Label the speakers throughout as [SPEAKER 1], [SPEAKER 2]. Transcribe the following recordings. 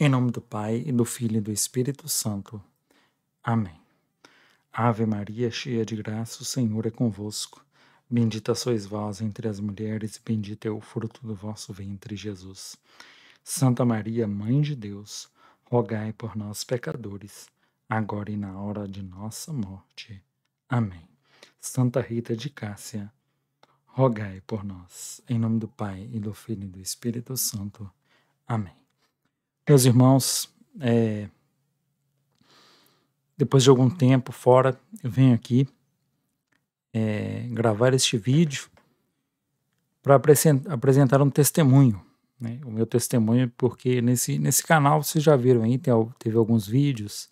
[SPEAKER 1] Em nome do Pai, e do Filho e do Espírito Santo. Amém. Ave Maria, cheia de graça, o Senhor é convosco. Bendita sois vós entre as mulheres, e bendito é o fruto do vosso ventre, Jesus. Santa Maria, Mãe de Deus, rogai por nós, pecadores, agora e na hora de nossa morte. Amém. Santa Rita de Cássia, rogai por nós. Em nome do Pai, e do Filho e do Espírito Santo. Amém. Meus irmãos, depois de algum tempo fora, eu venho aqui gravar este vídeo para apresentar um testemunho, né? O meu testemunho, porque nesse canal vocês já viram aí, teve alguns vídeos,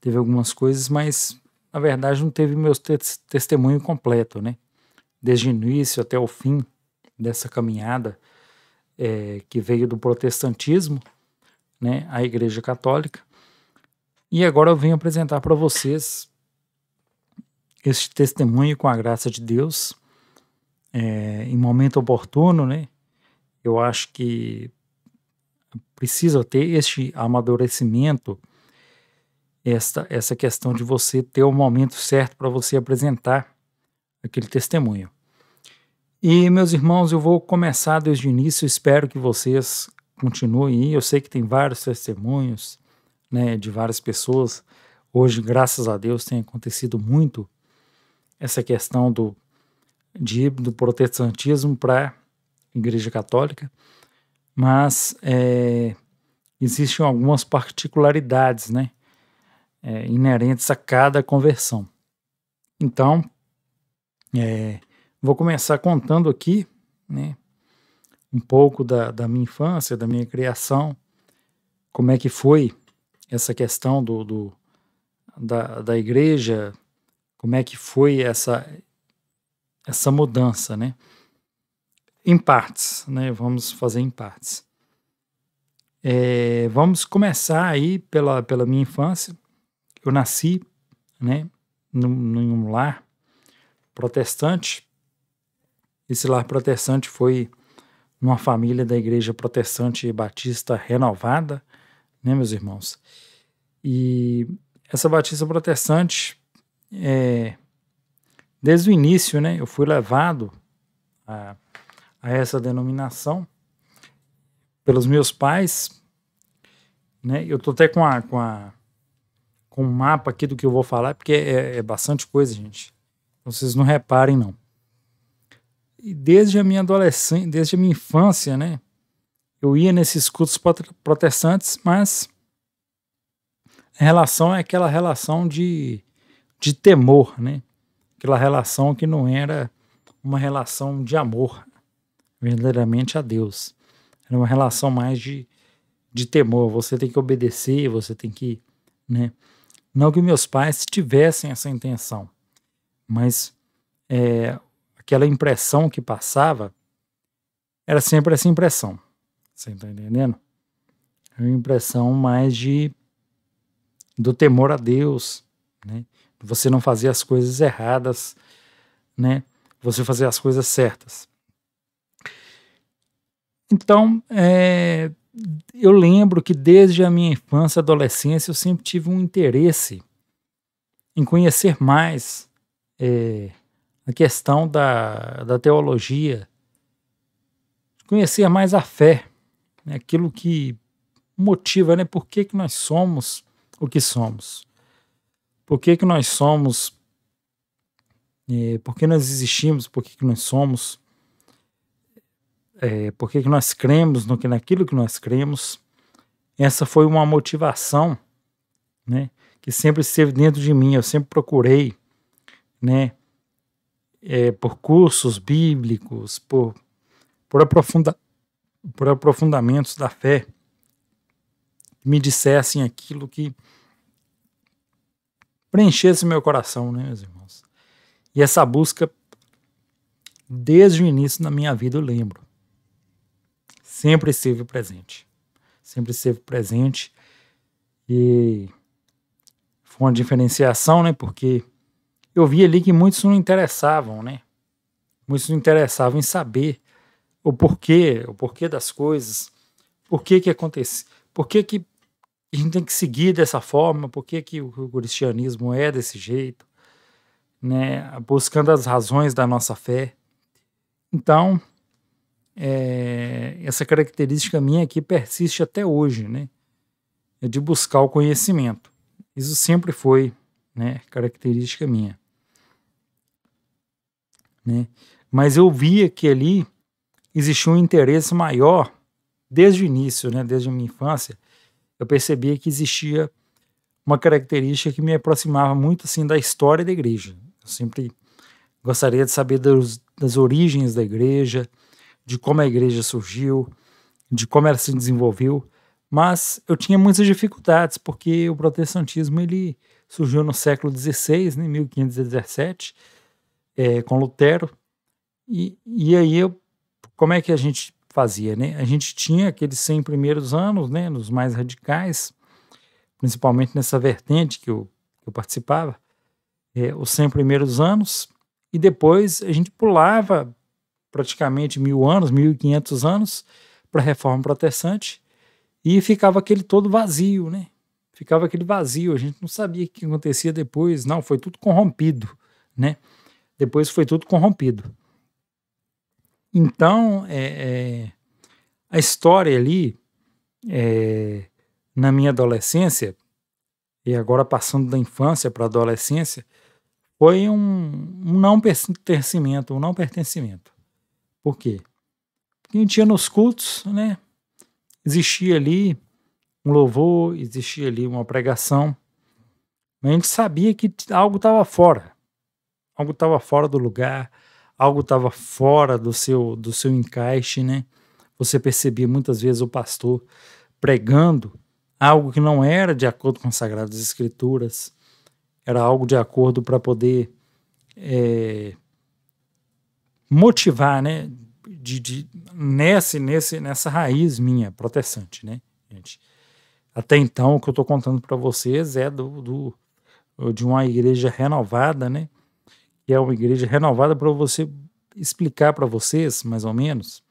[SPEAKER 1] teve algumas coisas, mas na verdade não teve meu testemunho completo, né? Desde o início até o fim dessa caminhada que veio do protestantismo, né, a Igreja Católica. E agora eu venho apresentar para vocês este testemunho com a graça de Deus, em momento oportuno, né? Eu acho que precisa ter este amadurecimento, essa questão de você ter o momento certo para você apresentar aquele testemunho. E, meus irmãos, eu vou começar desde o início, espero que vocês continuem. Eu sei que tem vários testemunhos, né, de várias pessoas. Hoje, graças a Deus, tem acontecido muito essa questão de ir do protestantismo para a Igreja Católica, mas existem algumas particularidades, né, inerentes a cada conversão. Então, vou começar contando aqui, né, um pouco da minha infância, da minha criação, como é que foi essa questão da igreja, como é que foi essa mudança, né? Em partes, né? Vamos fazer em partes. Vamos começar aí pela minha infância. Eu nasci, né, num lar protestante. Esse lar protestante foi numa família da Igreja Protestante Batista Renovada, né, meus irmãos? E essa Batista Protestante, desde o início, né, eu fui levado a essa denominação pelos meus pais, né? Eu tô até com um mapa aqui do que eu vou falar, porque é bastante coisa, gente. Então, vocês não reparem, não. E desde a minha adolescência, desde a minha infância, né, eu ia nesses cultos protestantes, mas a relação é aquela relação de temor, né? Aquela relação que não era uma relação de amor verdadeiramente a Deus. Era uma relação mais de temor. Você tem que obedecer, você tem que, né? Não que meus pais tivessem essa intenção, mas aquela impressão que passava era sempre essa impressão. Você está entendendo? É uma impressão mais do temor a Deus, né? Você não fazer as coisas erradas, né? Você fazer as coisas certas. Então, eu lembro que desde a minha infância e adolescência eu sempre tive um interesse em conhecer mais a questão da teologia, conhecer mais a fé, né? Aquilo que motiva, né? Por que nós somos o que somos? Por que nós somos? Por que nós existimos? Por que nós somos? Por que nós cremos naquilo que nós cremos? Essa foi uma motivação, né, que sempre esteve dentro de mim. Eu sempre procurei, né, por cursos bíblicos, por aprofundamentos da fé, que me dissessem aquilo que preenchesse meu coração, né, meus irmãos? E essa busca, desde o início da minha vida, eu lembro, sempre esteve presente. Sempre esteve presente. E foi uma diferenciação, né? Porque eu vi ali que muitos não interessavam, né? Muitos não interessavam em saber o porquê das coisas, por que acontece, por que a gente tem que seguir dessa forma, por que que o cristianismo é desse jeito, né? Buscando as razões da nossa fé. Então, essa característica minha aqui persiste até hoje, né? É de buscar o conhecimento. Isso sempre foi, né, característica minha, né? Mas eu via que ali existia um interesse maior desde o início, né? Desde a minha infância, eu percebia que existia uma característica que me aproximava muito assim da história da igreja. Eu sempre gostaria de saber das origens da igreja, de como a igreja surgiu, de como ela se desenvolveu, mas eu tinha muitas dificuldades, porque o protestantismo ele surgiu no século XVI, né, 1517, com Lutero, e aí como é que a gente fazia, né? A gente tinha aqueles 100 primeiros anos, né, nos mais radicais, principalmente nessa vertente que eu participava, os 100 primeiros anos, e depois a gente pulava praticamente 1000 anos, 1500 anos, para a Reforma Protestante, e ficava aquele todo vazio, né? Ficava aquele vazio, a gente não sabia o que acontecia depois, não, foi tudo corrompido, né? Depois foi tudo corrompido. Então, a história ali, na minha adolescência, e agora passando da infância para a adolescência, foi um não pertencimento, Por quê? Porque a gente ia nos cultos, né? Existia ali um louvor, existia ali uma pregação, mas a gente sabia que algo estava fora do lugar, algo estava fora do seu encaixe, né? Você percebia muitas vezes o pastor pregando algo que não era de acordo com as Sagradas Escrituras, era algo de acordo para poder motivar, né? Nessa raiz minha protestante, né, gente? Até então, o que eu estou contando para vocês é de uma igreja renovada, né? Que é uma igreja renovada para você explicar para vocês, mais ou menos.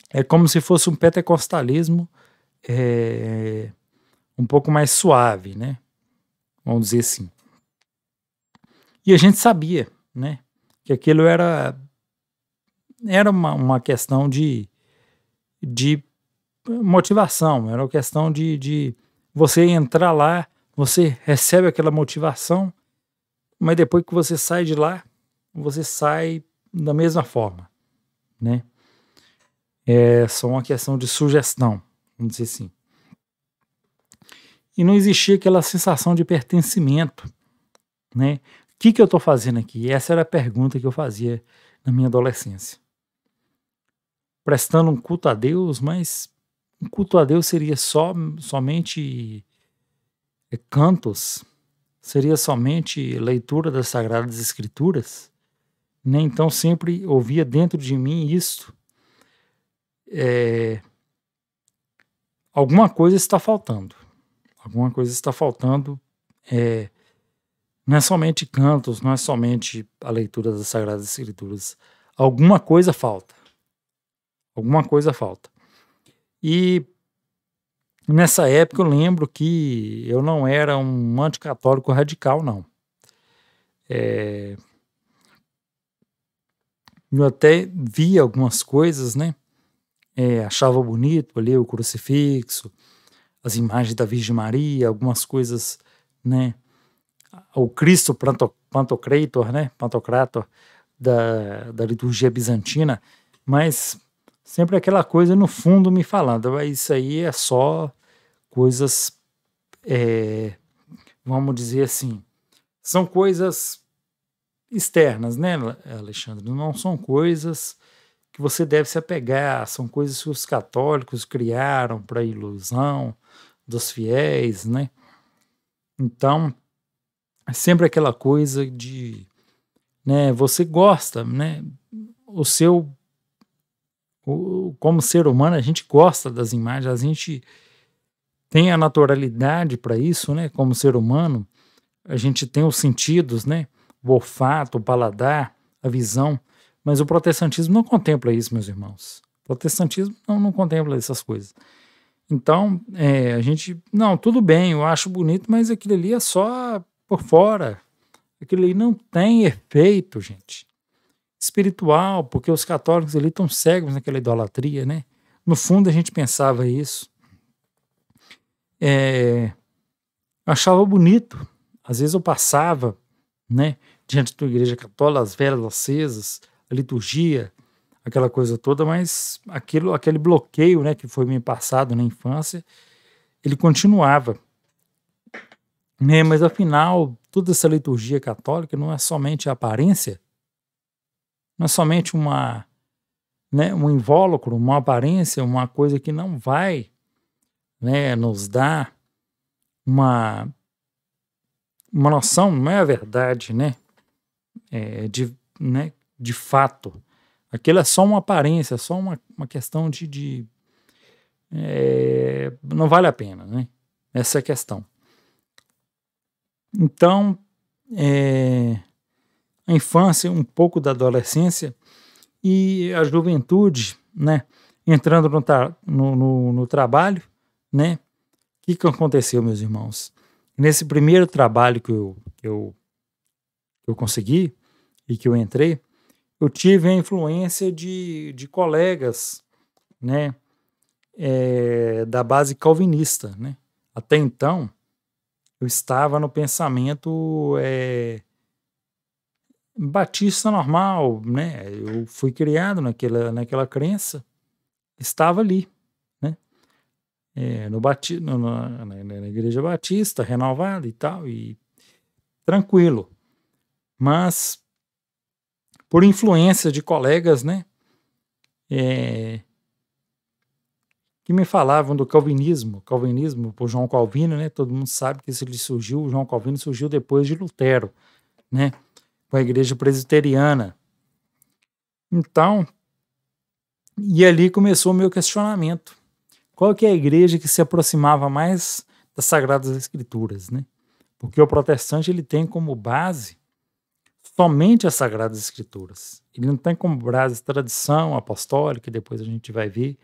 [SPEAKER 1] É como se fosse um pentecostalismo um pouco mais suave, né? Vamos dizer assim. E a gente sabia, né? Que aquilo era uma questão de motivação, era uma questão de você entrar lá, você recebe aquela motivação, mas depois que você sai de lá, você sai da mesma forma, né? É só uma questão de sugestão, vamos dizer assim. E não existia aquela sensação de pertencimento, né? O que eu estou fazendo aqui? Essa era a pergunta que eu fazia na minha adolescência. Prestando um culto a Deus, mas um culto a Deus seria somente cantos? Seria somente leitura das Sagradas Escrituras? Né? Então sempre ouvia dentro de mim isto. Alguma coisa está faltando. Alguma coisa está faltando. Não é somente cantos, não é somente a leitura das Sagradas Escrituras. Alguma coisa falta. Alguma coisa falta. E nessa época eu lembro que eu não era um anticatólico radical, não. Eu até via algumas coisas, né? Achava bonito ali o crucifixo, as imagens da Virgem Maria, algumas coisas, né? O Cristo Pantocrator, né? Pantocrator da liturgia bizantina, mas sempre aquela coisa no fundo me falando, isso aí é só coisas, vamos dizer assim, são coisas externas, né, Alexandre? Não são coisas que você deve se apegar, são coisas que os católicos criaram para ilusão dos fiéis, né? Então, é sempre aquela coisa de, né, você gosta, né, como ser humano, a gente gosta das imagens, a gente tem a naturalidade para isso, né, como ser humano, a gente tem os sentidos, né, o olfato, o paladar, a visão, mas o protestantismo não contempla isso, meus irmãos. O protestantismo não contempla essas coisas. Então, a gente, não, tudo bem, eu acho bonito, mas aquilo ali é só por fora. Aquilo ali não tem efeito, gente, espiritual, porque os católicos ali estão cegos naquela idolatria, né? No fundo a gente pensava isso. Eu achava bonito. Às vezes eu passava, né, diante da igreja católica, as velas acesas, a liturgia, aquela coisa toda, mas aquele bloqueio, né, que foi me passado na infância, ele continuava, né? Mas afinal, toda essa liturgia católica não é somente a aparência, não é somente um invólucro, uma aparência, uma coisa que não vai, né, nos dar uma noção, não é a verdade, né, de fato. Aquilo é só uma aparência, é só uma questão não vale a pena, né? Essa é a questão. Então, a infância, um pouco da adolescência e a juventude, né, entrando no trabalho, né? O que aconteceu, meus irmãos? Nesse primeiro trabalho que eu consegui e que eu entrei, eu tive a influência de colegas, né, da base calvinista, né? Até então, eu estava no pensamento batista normal, né? Eu fui criado naquela crença, estava ali, né? Na igreja batista, renovada e tal, e tranquilo. Mas, por influência de colegas, né, que me falavam do calvinismo por João Calvino, né, todo mundo sabe que o João Calvino surgiu depois de Lutero, né, com a igreja presbiteriana. Então, e ali começou o meu questionamento. Qual que é a igreja que se aproximava mais das Sagradas Escrituras, né? Porque o protestante ele tem como base somente as Sagradas Escrituras. Ele não tem como base tradição apostólica, que depois a gente vai ver,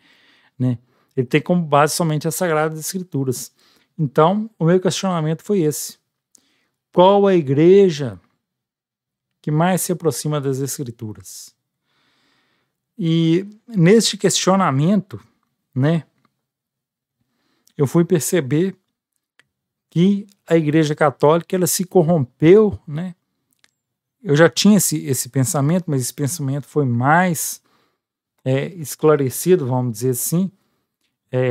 [SPEAKER 1] né? Ele tem como base somente as Sagradas Escrituras. Então, o meu questionamento foi esse. Qual a igreja que mais se aproxima das Escrituras? E neste questionamento, né, eu fui perceber que a Igreja Católica ela se corrompeu, né? Eu já tinha esse pensamento, mas esse pensamento foi mais esclarecido, vamos dizer assim,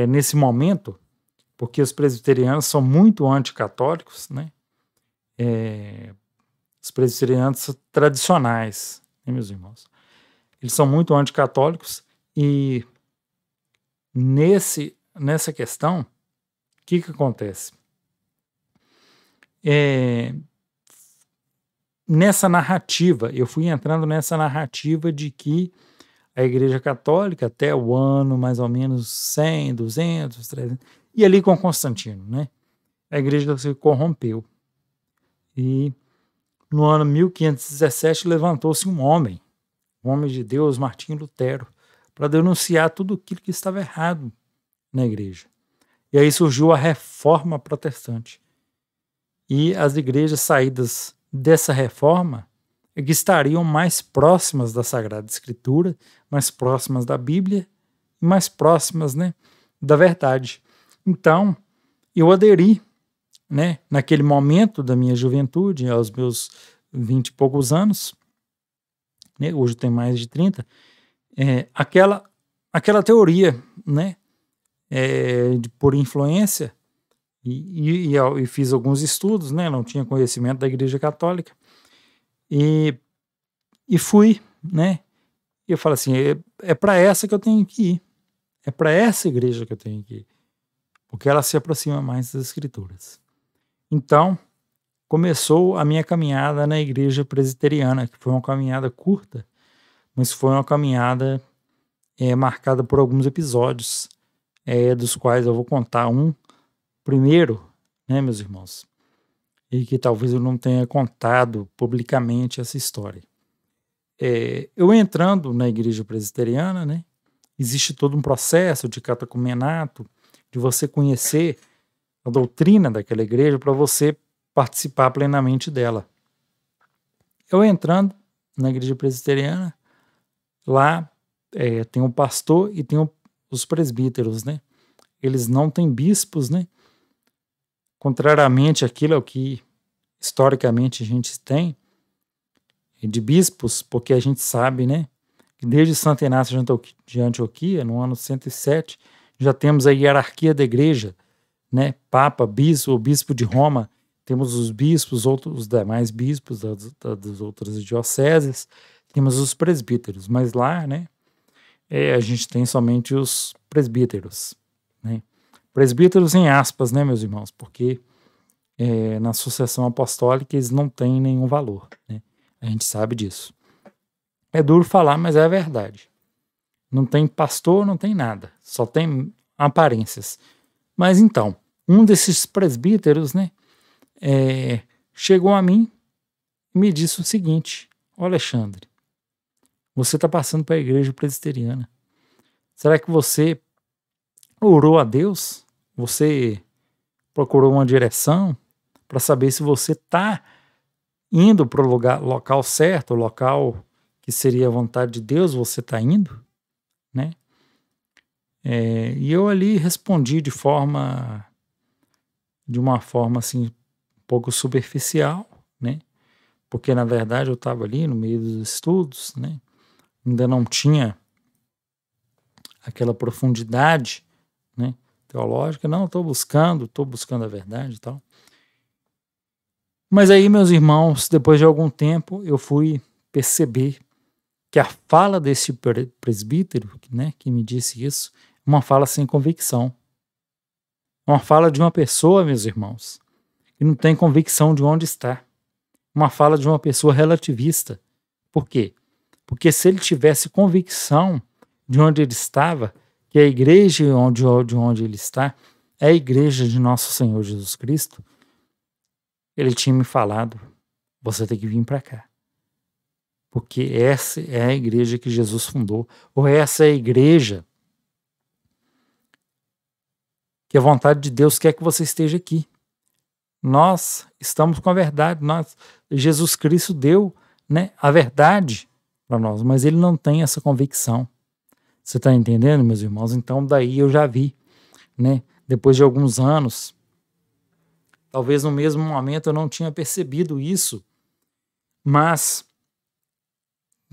[SPEAKER 1] nesse momento, porque os presbiterianos são muito anticatólicos, né? Os presbiterianos tradicionais, né, meus irmãos? Eles são muito anticatólicos e nessa questão, o que acontece? Nessa narrativa, eu fui entrando nessa narrativa de que a Igreja Católica, até o ano mais ou menos 100, 200, 300, e ali com Constantino, né? A Igreja se corrompeu. E no ano 1517 levantou-se um homem de Deus, Martinho Lutero, para denunciar tudo aquilo que estava errado na Igreja. E aí surgiu a Reforma Protestante. E as igrejas saídas dessa reforma que estariam mais próximas da Sagrada Escritura, mais próximas da Bíblia, e mais próximas, né, da verdade. Então, eu aderi, né, naquele momento da minha juventude, aos meus 20 e poucos anos, né, hoje eu tenho mais de 30, aquela teoria, né, por influência, e fiz alguns estudos, né, não tinha conhecimento da Igreja Católica, e fui, né, e eu falo assim, é para essa que eu tenho que ir, é para essa igreja que eu tenho que ir, porque ela se aproxima mais das Escrituras. Então, começou a minha caminhada na igreja presbiteriana, que foi uma caminhada curta, mas foi uma caminhada marcada por alguns episódios, dos quais eu vou contar um primeiro, né, meus irmãos, e que talvez eu não tenha contado publicamente essa história. Eu entrando na igreja presbiteriana, né, existe todo um processo de catecumenato, de você conhecer a doutrina daquela igreja para você participar plenamente dela. Eu entrando na igreja presbiteriana, lá tem um pastor e tem os presbíteros, né? Eles não têm bispos, né? Contrariamente àquilo ao que historicamente a gente tem de bispos, porque a gente sabe, né? Que desde Santo Inácio de Antioquia, no ano 107, já temos a hierarquia da igreja, né? Papa, bispo, o bispo de Roma, temos os bispos, os demais bispos das outras dioceses, temos os presbíteros, mas lá, né? A gente tem somente os presbíteros, né? Presbíteros em aspas, né, meus irmãos? Porque na sucessão apostólica eles não têm nenhum valor, né? A gente sabe disso. É duro falar, mas é a verdade. Não tem pastor, não tem nada. Só tem aparências. Mas então, um desses presbíteros, né, chegou a mim e me disse o seguinte: ó, Alexandre, você está passando para a igreja presbiteriana. Será que você orou a Deus? Você procurou uma direção para saber se você está indo para o local certo, o local que seria a vontade de Deus, você está indo, né? E eu ali respondi de uma forma assim, um pouco superficial, né? Porque na verdade eu estava ali no meio dos estudos, né? Ainda não tinha aquela profundidade, né, teológica. Não, estou buscando a verdade e tal. Mas aí, meus irmãos, depois de algum tempo, eu fui perceber que a fala desse presbítero, né, que me disse isso, é uma fala sem convicção. Uma fala de uma pessoa, meus irmãos, que não tem convicção de onde está. Uma fala de uma pessoa relativista. Por quê? Porque se ele tivesse convicção de onde ele estava, que a igreja de onde ele está é a igreja de nosso Senhor Jesus Cristo, ele tinha me falado: você tem que vir para cá. Porque essa é a igreja que Jesus fundou, ou essa é a igreja que a vontade de Deus quer que você esteja aqui. Nós estamos com a verdade, Jesus Cristo deu, né, a verdade para nós, mas ele não tem essa convicção. Você está entendendo, meus irmãos? Então daí eu já vi, né, depois de alguns anos, talvez no mesmo momento eu não tinha percebido isso, mas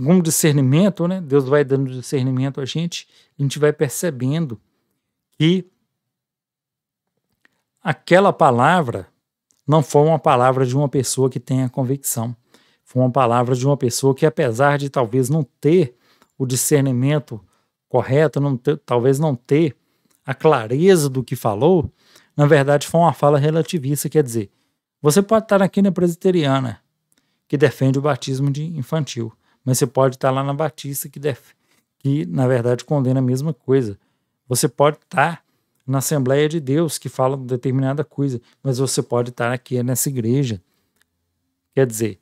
[SPEAKER 1] com discernimento, né, Deus vai dando discernimento a gente vai percebendo que aquela palavra não foi uma palavra de uma pessoa que tenha convicção. Foi uma palavra de uma pessoa que, apesar de talvez não ter o discernimento correto, talvez não ter a clareza do que falou, na verdade foi uma fala relativista. Quer dizer, você pode estar aqui na presbiteriana, que defende o batismo infantil, mas você pode estar lá na batista, que na verdade condena a mesma coisa. Você pode estar na Assembleia de Deus, que fala de determinada coisa, mas você pode estar aqui nessa igreja. Quer dizer,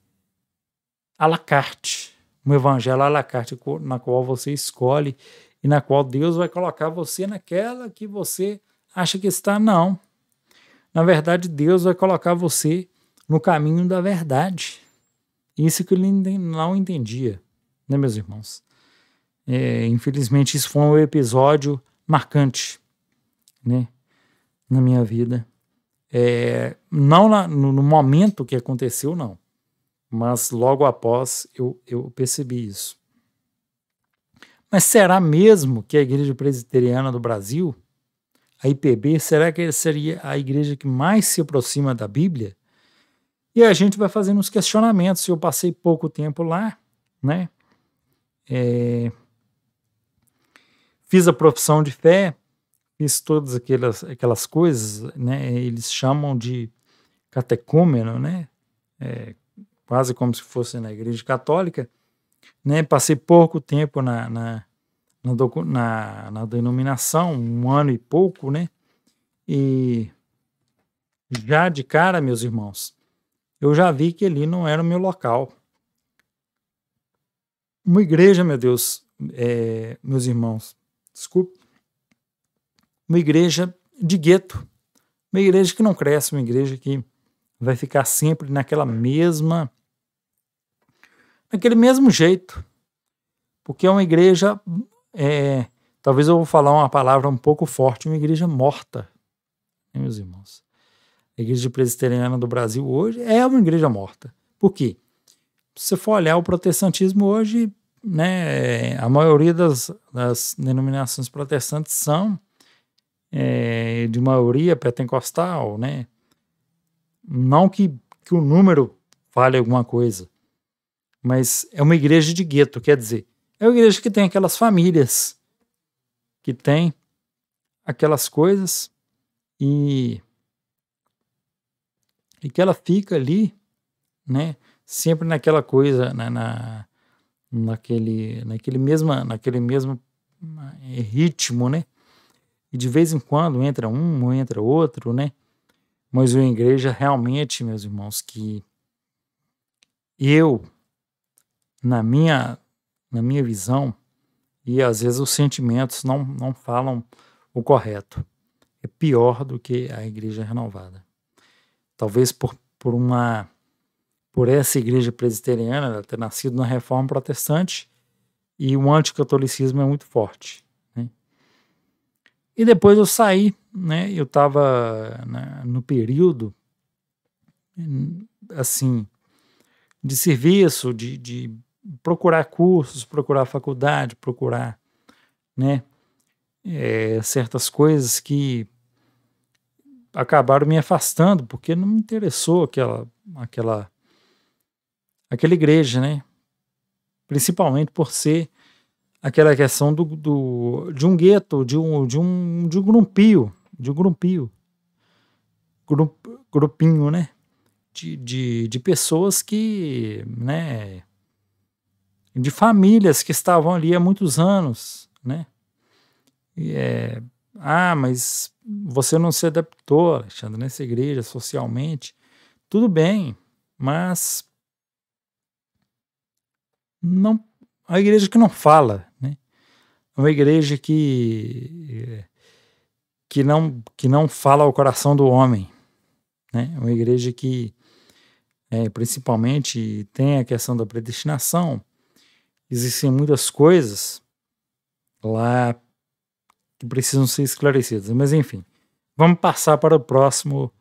[SPEAKER 1] à la carte, um evangelho à la carte, na qual você escolhe e na qual Deus vai colocar você naquela que você acha que está. Não. Na verdade, Deus vai colocar você no caminho da verdade. Isso que ele não entendia, né, meus irmãos? Infelizmente, isso foi um episódio marcante, né, na minha vida. Não no momento que aconteceu, não. Mas logo após eu percebi isso. Mas será mesmo que a Igreja Presbiteriana do Brasil, a IPB, será que seria a igreja que mais se aproxima da Bíblia? E a gente vai fazendo uns questionamentos. Eu passei pouco tempo lá, né? Fiz a profissão de fé, fiz todas aquelas coisas, né? Eles chamam de catecúmeno, né? Quase como se fosse na igreja católica, né? Passei pouco tempo na denominação, 1 ano e pouco, né? E já de cara, meus irmãos, eu já vi que ali não era o meu local. Uma igreja, meu Deus, meus irmãos, desculpe, uma igreja de gueto, uma igreja que não cresce, uma igreja que vai ficar sempre naquele mesmo jeito, porque é uma igreja, talvez eu vou falar uma palavra um pouco forte, uma igreja morta, né, meus irmãos? A igreja presbiteriana do Brasil hoje é uma igreja morta. Por quê? Se você for olhar o protestantismo hoje, né, a maioria das denominações protestantes são de maioria pentecostal, né? Não que o número fale alguma coisa, mas é uma igreja de gueto, quer dizer, é uma igreja que tem aquelas famílias, que tem aquelas coisas e que ela fica ali, né, sempre naquela coisa, naquele mesmo ritmo, né? E de vez em quando entra um ou entra outro, né? Mas uma igreja realmente, meus irmãos, que eu, na minha visão, e às vezes os sentimentos não falam o correto, é pior do que a igreja renovada. Talvez por essa igreja presbiteriana ter nascido na reforma protestante e o anticatolicismo é muito forte, né? E depois eu saí, né? Eu estava no período assim de serviço, de procurar cursos, procurar faculdade, procurar, né, certas coisas que acabaram me afastando, porque não me interessou aquela igreja, né? Principalmente por ser aquela questão de um gueto, de um grupinho, né? De pessoas que, né? De famílias que estavam ali há muitos anos, né? Mas você não se adaptou, Alexandre, nessa igreja socialmente. Tudo bem, mas não, a igreja que não fala, né? Uma igreja que não fala ao coração do homem, né? Uma igreja que principalmente tem a questão da predestinação. Existem muitas coisas lá que precisam ser esclarecidas, mas enfim, vamos passar para o próximo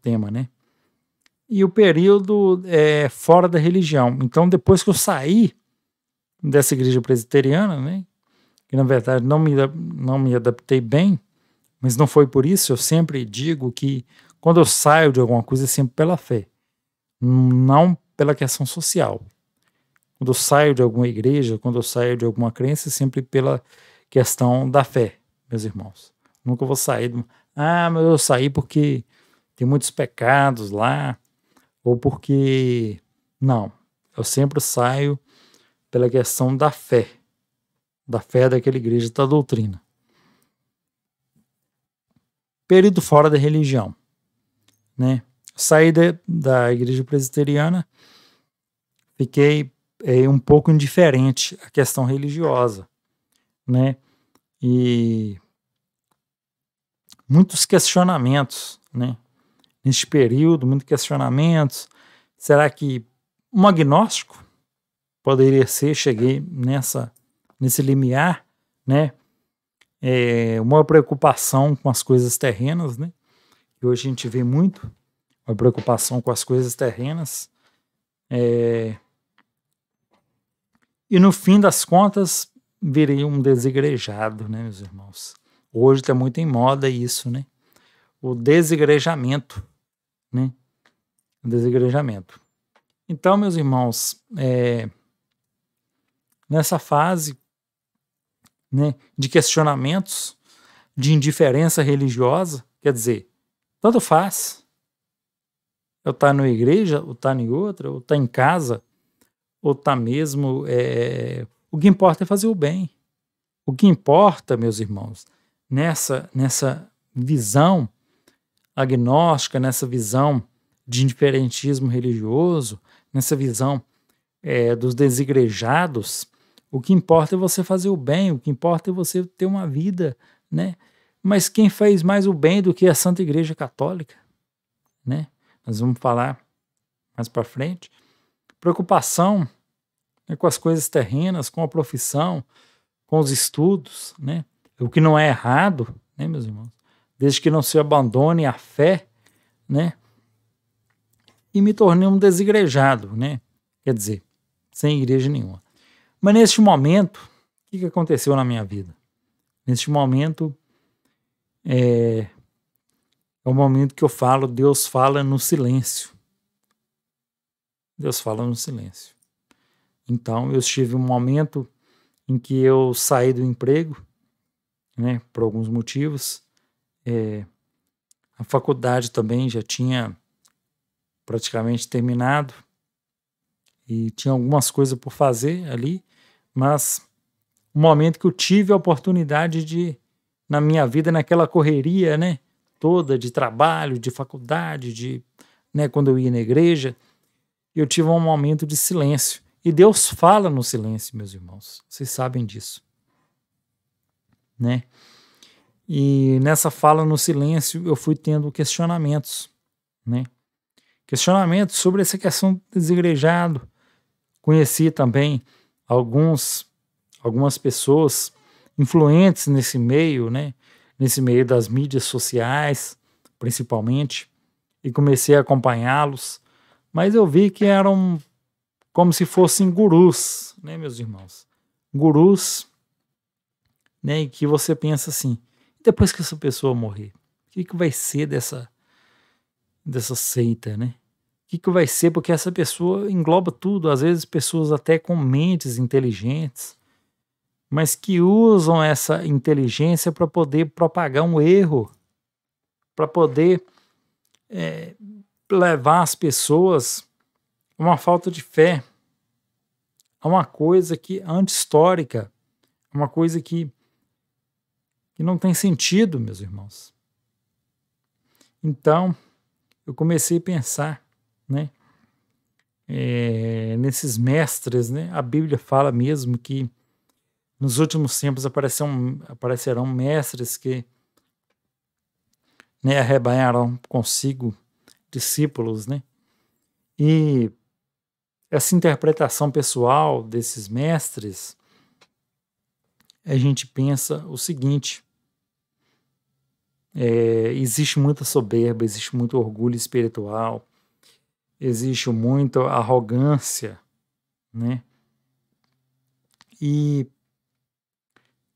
[SPEAKER 1] tema, né? E o período fora da religião. Então, depois que eu saí dessa igreja presbiteriana, né, que na verdade não me adaptei bem, mas não foi por isso. Eu sempre digo que quando eu saio de alguma coisa é sempre pela fé, não pela questão social. Quando eu saio de alguma igreja, quando eu saio de alguma crença, é sempre pela questão da fé, meus irmãos. Nunca vou sair mas eu saí porque tem muitos pecados lá, ou porque... Não, eu sempre saio pela questão da fé daquela igreja, da doutrina. Período fora da religião, né? Saí da igreja presbiteriana, fiquei um pouco indiferente à questão religiosa, né? E muitos questionamentos, né? Neste período, muitos questionamentos. Será que um agnóstico poderia ser? Cheguei nesse limiar, né? Uma preocupação com as coisas terrenas, né? Que hoje a gente vê muito, uma preocupação com as coisas terrenas. E no fim das contas, virei um desigrejado, né, meus irmãos? Hoje está muito em moda isso, né? O desigrejamento, né? O desigrejamento. Então, meus irmãos, nessa fase, né, de questionamentos, de indiferença religiosa, quer dizer, tanto faz eu estar numa igreja, ou estar em outra, ou estar em casa, ou estar mesmo... o que importa é fazer o bem. O que importa, meus irmãos, nessa visão agnóstica, nessa visão de indiferentismo religioso, nessa visão dos desigrejados, o que importa é você fazer o bem, o que importa é você ter uma vida, né, Mas quem fez mais o bem do que a Santa Igreja Católica, né? Nós vamos falar mais para frente. Preocupação, né, com as coisas terrenas, com a profissão, com os estudos, né? O que não é errado, né, meus irmãos? Desde que não se abandone a fé, né? E me tornei um desigrejado, né? Quer dizer, sem igreja nenhuma. Mas neste momento, o que aconteceu na minha vida? Neste momento, é o momento que eu falo, Deus fala no silêncio. Deus fala no silêncio. Então, eu tive um momento em que eu saí do emprego, né, por alguns motivos. A faculdade também já tinha praticamente terminado e tinha algumas coisas por fazer ali, mas um momento que eu tive a oportunidade de, na minha vida, naquela correria, né, toda de trabalho, de faculdade, né, quando eu ia na igreja, eu tive um momento de silêncio. E Deus fala no silêncio, meus irmãos. Vocês sabem disso, né? E nessa fala no silêncio eu fui tendo questionamentos, né? Questionamentos sobre essa questão do desigrejado. Conheci também algumas pessoas influentes nesse meio, né? Nesse meio das mídias sociais, principalmente, e comecei a acompanhá-los, mas eu vi que eram como se fossem gurus, né, meus irmãos? Gurus, né, e que você pensa assim, depois que essa pessoa morrer, o que vai ser dessa seita, né? O que vai ser? Porque essa pessoa engloba tudo, às vezes pessoas até com mentes inteligentes, mas que usam essa inteligência para poder propagar um erro, para poder levar as pessoas a uma falta de fé, a uma coisa que é anti-histórica, uma coisa que não tem sentido, meus irmãos. Então, eu comecei a pensar, né, nesses mestres, né? A Bíblia fala mesmo que nos últimos tempos aparecerão mestres que, né, arrebanharão consigo discípulos, né? E essa interpretação pessoal desses mestres, a gente pensa o seguinte: existe muita soberba, existe muito orgulho espiritual, existe muita arrogância, né? E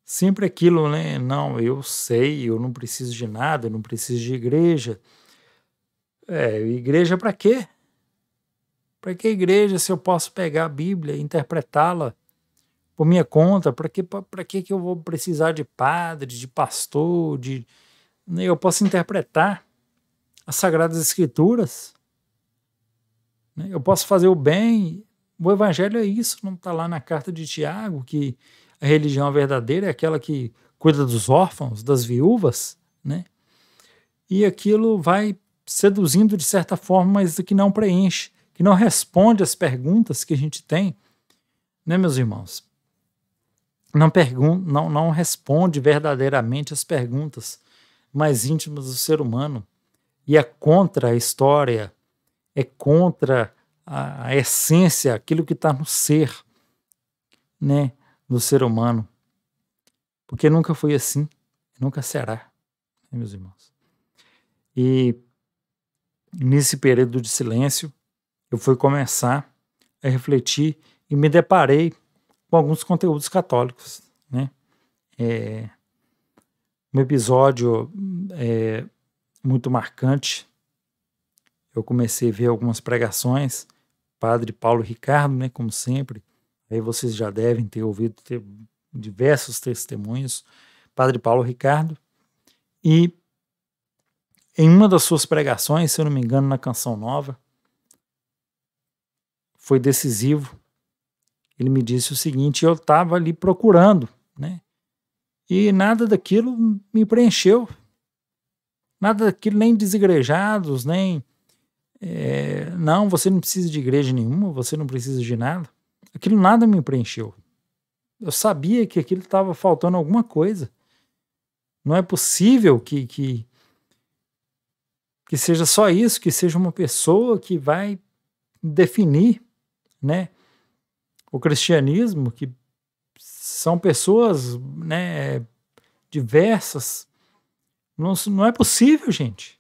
[SPEAKER 1] sempre aquilo, né? Não, eu sei, eu não preciso de nada, eu não preciso de igreja. Igreja para quê? Para que igreja se eu posso pegar a Bíblia e interpretá-la por minha conta? Para que eu vou precisar de padre, de pastor, eu posso interpretar as Sagradas Escrituras, né? Eu posso fazer o bem. O Evangelho é isso, não está lá na carta de Tiago, que a religião verdadeira é aquela que cuida dos órfãos, das viúvas, né? E aquilo vai seduzindo de certa forma, mas que não preenche, que não responde às perguntas que a gente tem, né, meus irmãos? Não responde verdadeiramente às perguntas mais íntimas do ser humano. E é contra a história, é contra a essência, aquilo que está no ser, né, do ser humano. Porque nunca foi assim, nunca será, né, meus irmãos? E nesse período de silêncio, eu fui começar a refletir e me deparei com alguns conteúdos católicos, né? Um episódio muito marcante. Eu comecei a ver algumas pregações, Padre Paulo Ricardo, né, como sempre. Aí vocês já devem ter ouvido diversos testemunhos, Padre Paulo Ricardo. E em uma das suas pregações, se eu não me engano, na Canção Nova, foi decisivo. Ele me disse o seguinte: eu estava ali procurando, né? E nada daquilo me preencheu. Nada daquilo, nem desigrejados, nem... não, você não precisa de igreja nenhuma, você não precisa de nada. Aquilo nada me preencheu. Eu sabia que aquilo estava faltando alguma coisa, Não é possível que seja só isso, que seja uma pessoa que vai definir, né, o cristianismo, que são pessoas, né, diversas. Não é possível, gente,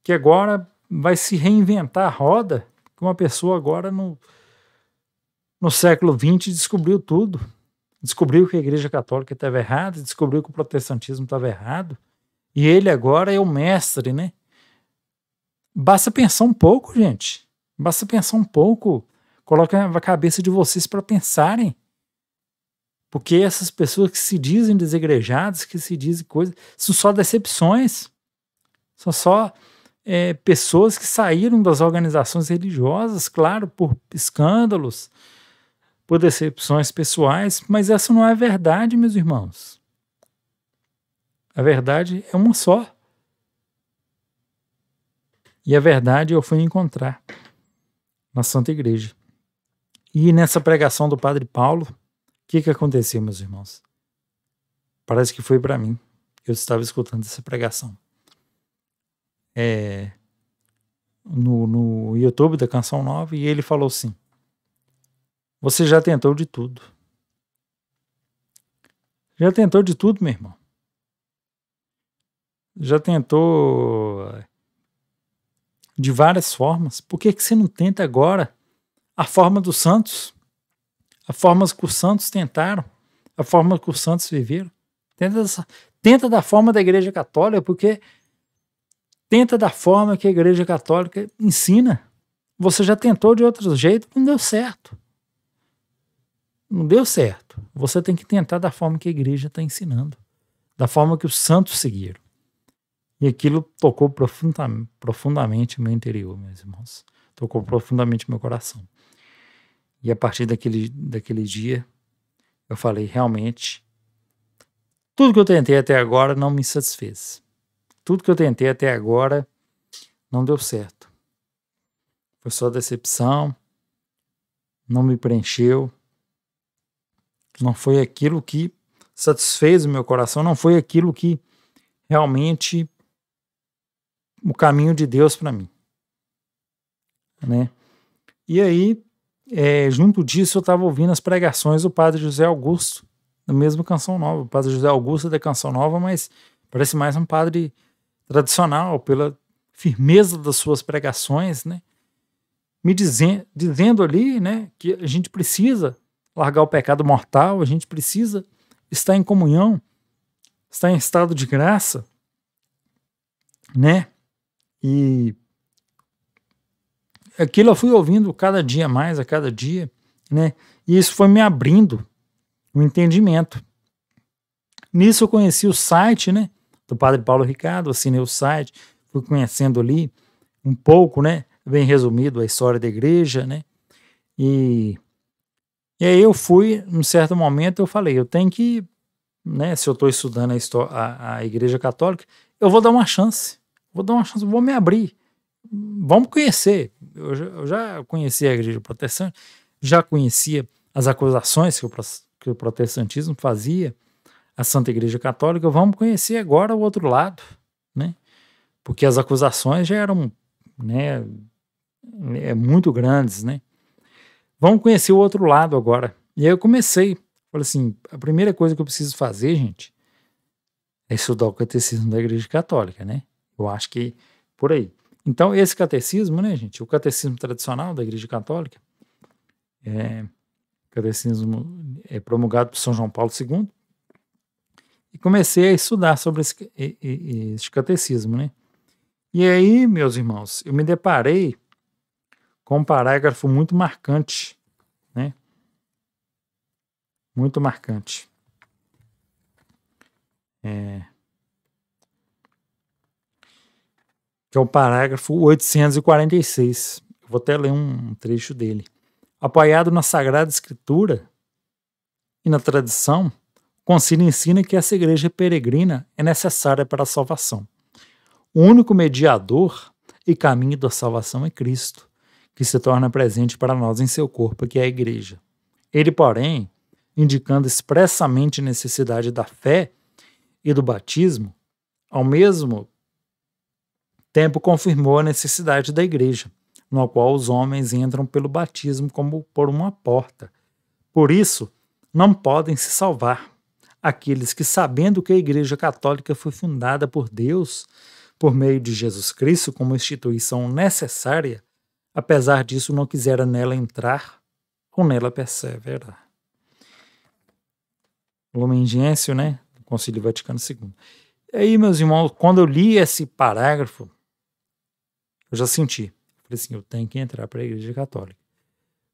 [SPEAKER 1] que agora vai se reinventar a roda, que uma pessoa agora no século XX descobriu tudo. Descobriu que a Igreja Católica estava errada, descobriu que o protestantismo estava errado, e ele agora é o mestre, né? Basta pensar um pouco, gente. Basta pensar um pouco. Coloca a cabeça de vocês para pensarem. Porque essas pessoas que se dizem desigrejadas, que se dizem coisas, são só decepções. São só pessoas que saíram das organizações religiosas, claro, por escândalos, por decepções pessoais, mas essa não é a verdade, meus irmãos. A verdade é uma só. E a verdade eu fui encontrar na Santa Igreja. E nessa pregação do Padre Paulo, o que aconteceu, meus irmãos? Parece que foi para mim. Eu estava escutando essa pregação. No YouTube da Canção Nova, e ele falou assim: você já tentou de tudo. Já tentou de tudo, meu irmão. Já tentou de várias formas. Por que você não tenta agora a forma dos santos? A forma que os santos tentaram, a forma que os santos viveram. Tenta da forma da Igreja Católica, porque tenta da forma que a Igreja Católica ensina. Você já tentou de outro jeito, não deu certo. Não deu certo. Você tem que tentar da forma que a Igreja está ensinando, da forma que os santos seguiram. E aquilo tocou profundamente meu interior, meus irmãos. Tocou profundamente meu coração. E a partir daquele dia, eu falei, realmente, tudo que eu tentei até agora não me satisfez. Tudo que eu tentei até agora não deu certo. Foi só decepção, não me preencheu, não foi aquilo que satisfez o meu coração, não foi aquilo que realmente o caminho de Deus para mim, né? E aí, junto disso, eu estava ouvindo as pregações do Padre José Augusto, da mesma Canção Nova. O Padre José Augusto é da Canção Nova, mas parece mais um padre tradicional, pela firmeza das suas pregações, né? Me dizendo ali, né, que a gente precisa largar o pecado mortal, a gente precisa estar em comunhão, estar em estado de graça, né? E aquilo eu fui ouvindo cada dia mais, a cada dia, né? E isso foi me abrindo o entendimento. Nisso eu conheci o site, né, do Padre Paulo Ricardo, assinei o site, fui conhecendo ali um pouco, né, bem resumido a história da igreja, né? E aí eu fui, num certo momento eu falei, eu tenho que, né, se eu estou estudando a Igreja Católica, eu vou dar uma chance, vou me abrir, vamos conhecer. Eu já conhecia a Igreja Protestante, já conhecia as acusações que o protestantismo fazia à Santa Igreja Católica, vamos conhecer agora o outro lado, né? Porque as acusações já eram, né, muito grandes, né? Vamos conhecer o outro lado agora. E aí eu comecei, falei assim, a primeira coisa que eu preciso fazer, gente, é estudar o catecismo da Igreja Católica, né? Eu acho que por aí. Então, esse catecismo, né, gente, o catecismo tradicional da Igreja Católica, catecismo é promulgado por São João Paulo II, e comecei a estudar sobre esse catecismo, né? E aí, meus irmãos, eu me deparei com um parágrafo muito marcante, né? Muito marcante. Que é o parágrafo 846. Eu vou até ler um trecho dele. Apoiado na Sagrada Escritura e na tradição, o concílio ensina que essa igreja peregrina é necessária para a salvação. O único mediador e caminho da salvação é Cristo, que se torna presente para nós em seu corpo, que é a igreja. Ele, porém, indicando expressamente a necessidade da fé e do batismo, ao mesmo tempo confirmou a necessidade da igreja, no qual os homens entram pelo batismo como por uma porta. Por isso, não podem se salvar aqueles que, sabendo que a Igreja Católica foi fundada por Deus por meio de Jesus Cristo como instituição necessária, apesar disso não quiseram nela entrar ou nela perseverar. Lumen Gentium, né? Concílio Vaticano II. E aí, meus irmãos, quando eu li esse parágrafo, eu já senti. Falei assim, eu tenho que entrar para a Igreja Católica.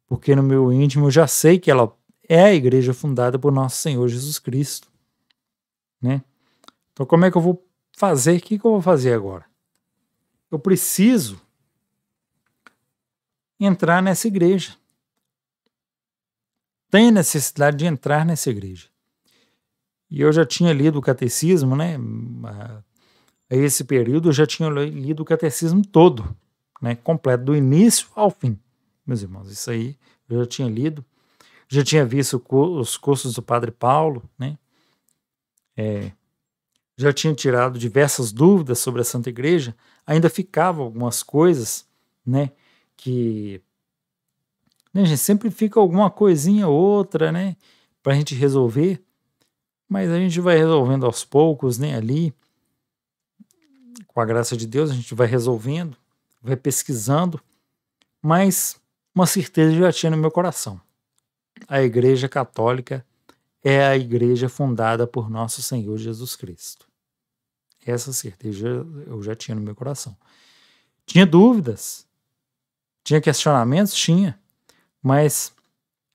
[SPEAKER 1] Porque no meu íntimo eu já sei que ela é a igreja fundada por nosso Senhor Jesus Cristo, né? Então como é que eu vou fazer? O que eu vou fazer agora? Eu preciso entrar nessa igreja. Tenho necessidade de entrar nessa igreja. E eu já tinha lido o catecismo, né? A esse período eu já tinha lido o catecismo todo, né? Completo, do início ao fim. Meus irmãos, isso aí eu já tinha lido. Já tinha visto os cursos do Padre Paulo, né? Já tinha tirado diversas dúvidas sobre a Santa Igreja. Ainda ficavam algumas coisas, né? Que, né, gente, sempre fica alguma coisinha ou outra, né? Para a gente resolver. Mas a gente vai resolvendo aos poucos, né? Ali, com a graça de Deus, a gente vai resolvendo, vai pesquisando. Mas uma certeza eu já tinha no meu coração. A Igreja Católica é a igreja fundada por nosso Senhor Jesus Cristo. Essa certeza eu já tinha no meu coração. Tinha dúvidas, tinha questionamentos, tinha, mas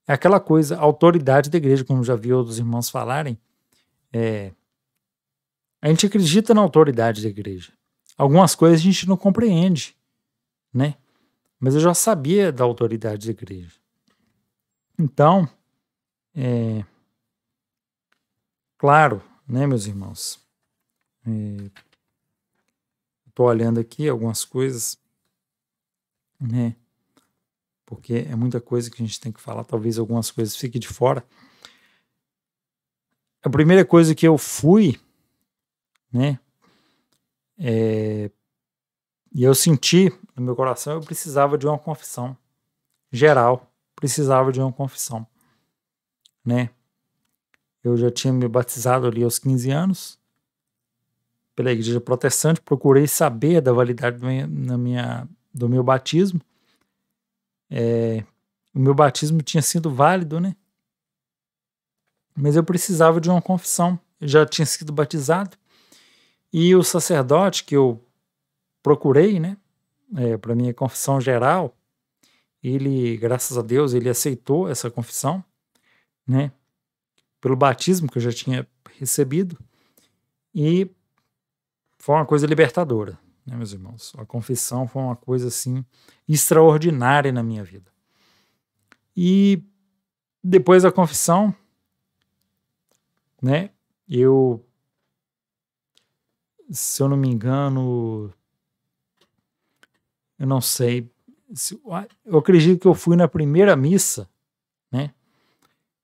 [SPEAKER 1] é aquela coisa, a autoridade da igreja, como já vi outros irmãos falarem, a gente acredita na autoridade da igreja. Algumas coisas a gente não compreende, né? Mas eu já sabia da autoridade da igreja. Então, claro, né, meus irmãos? Estou olhando aqui algumas coisas, né? Porque é muita coisa que a gente tem que falar, talvez algumas coisas fiquem de fora. A primeira coisa que eu fui, né? E eu senti no meu coração, eu precisava de uma confissão geral, precisava de uma confissão, né? Eu já tinha me batizado ali aos 15 anos, pela igreja protestante, procurei saber da validade do meu batismo. O meu batismo tinha sido válido, né? Mas eu precisava de uma confissão. Eu já tinha sido batizado. E o sacerdote que eu procurei, né? Para minha confissão geral, ele, graças a Deus, ele aceitou essa confissão, né? Pelo batismo que eu já tinha recebido. E foi uma coisa libertadora, né, meus irmãos? A confissão foi uma coisa, assim, extraordinária na minha vida. E depois da confissão, né, se eu não me engano, eu não sei, eu acredito que eu fui na primeira missa, né,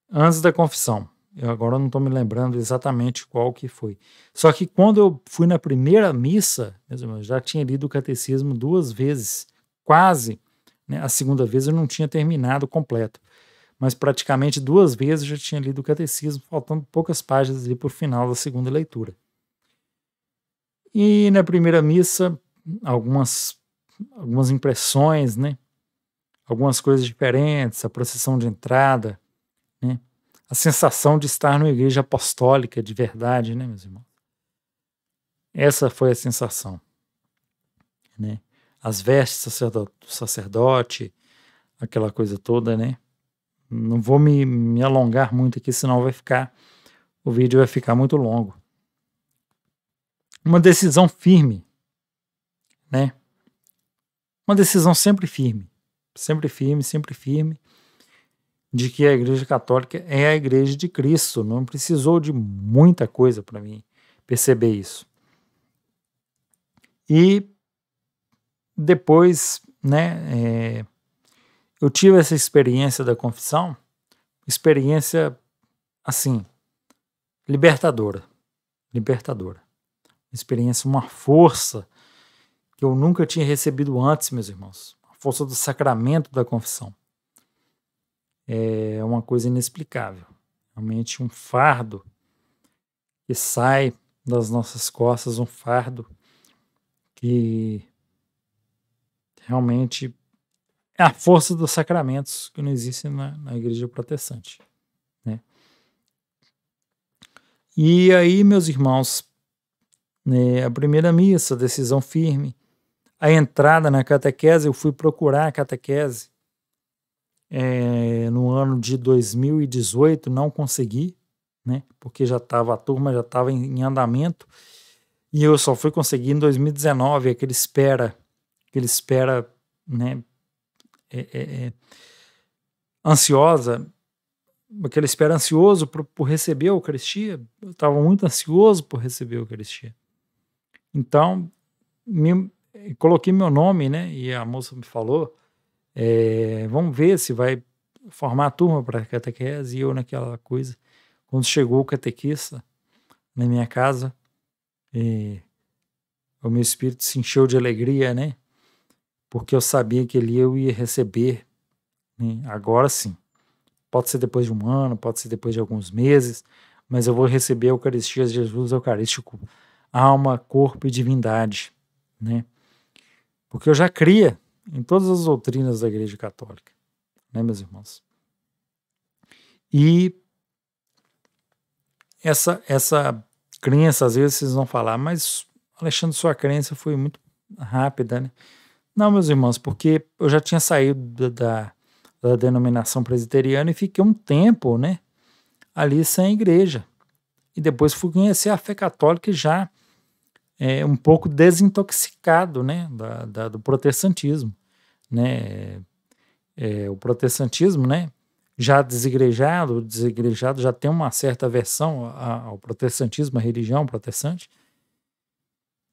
[SPEAKER 1] antes da confissão. Eu agora não estou me lembrando exatamente qual que foi. Só que quando eu fui na primeira missa, meus irmãos, já tinha lido o catecismo 2 vezes, quase, né? A segunda vez eu não tinha terminado completo, mas praticamente 2 vezes eu já tinha lido o catecismo, faltando poucas páginas ali para o final da segunda leitura. E na primeira missa, algumas impressões, né? Algumas coisas diferentes, a procissão de entrada, né? A sensação de estar numa igreja apostólica de verdade, né, meus irmãos? Essa foi a sensação, né? As vestes do sacerdote, aquela coisa toda, né? Não vou me alongar muito aqui, senão o vídeo vai ficar muito longo. Uma decisão firme, né? Uma decisão sempre firme, de que a Igreja Católica é a Igreja de Cristo. Não precisou de muita coisa para mim perceber isso. E depois, né, eu tive essa experiência da confissão, experiência, assim, libertadora, libertadora. Uma experiência, uma força que eu nunca tinha recebido antes, meus irmãos. A força do sacramento da confissão. É uma coisa inexplicável. Realmente um fardo que sai das nossas costas, um fardo que realmente é a força dos sacramentos que não existe na igreja protestante, né? E aí, meus irmãos, né, a primeira missa, decisão firme, a entrada na catequese, eu fui procurar a catequese no ano de 2018, não consegui, né, porque a turma já estava em andamento, e eu só fui conseguir em 2019, aquele espera, né, aquela espera ansioso por receber a Eucaristia. Eu estava muito ansioso por receber a Eucaristia. Então, coloquei meu nome, né? E a moça me falou, vamos ver se vai formar a turma para a catequese. E eu naquela coisa. Quando chegou o catequista na minha casa, o meu espírito se encheu de alegria, né? Porque eu sabia que eu ia receber, né? Agora sim. Pode ser depois de um ano, pode ser depois de alguns meses, mas eu vou receber a Eucaristia de Jesus Eucarístico, alma, corpo e divindade, né? Porque eu já cria em todas as doutrinas da Igreja Católica, né, meus irmãos? E essa crença, às vezes vocês vão falar, mas Alexandre, sua crença foi muito rápida, né? Não, meus irmãos, porque eu já tinha saído da denominação presbiteriana e fiquei um tempo, né, ali sem igreja. E depois fui conhecer a fé católica já um pouco desintoxicado, né, do protestantismo, né? O protestantismo, né, já desigrejado, o desigrejado já tem uma certa aversão ao protestantismo, à religião protestante.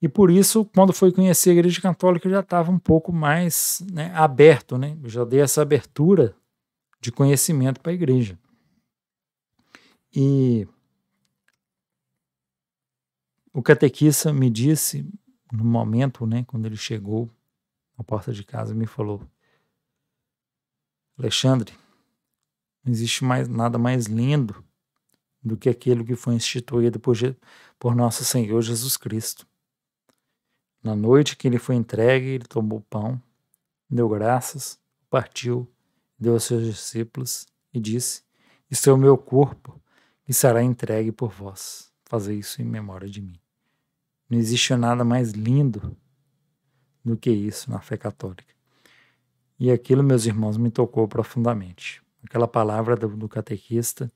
[SPEAKER 1] E por isso, quando foi conhecer a Igreja Católica, eu já estava um pouco mais, né, aberto, né? Eu já dei essa abertura de conhecimento para a igreja. E o catequista me disse, no momento, né, quando ele chegou na porta de casa, me falou: Alexandre, não existe nada mais lindo do que aquilo que foi instituído por nosso Senhor Jesus Cristo. Na noite que ele foi entregue, ele tomou o pão, deu graças, partiu, deu aos seus discípulos e disse: Isso é o meu corpo, que será entregue por vós. Fazer isso em memória de mim. Não existe nada mais lindo do que isso na fé católica. E aquilo, meus irmãos, me tocou profundamente. Aquela palavra do catequista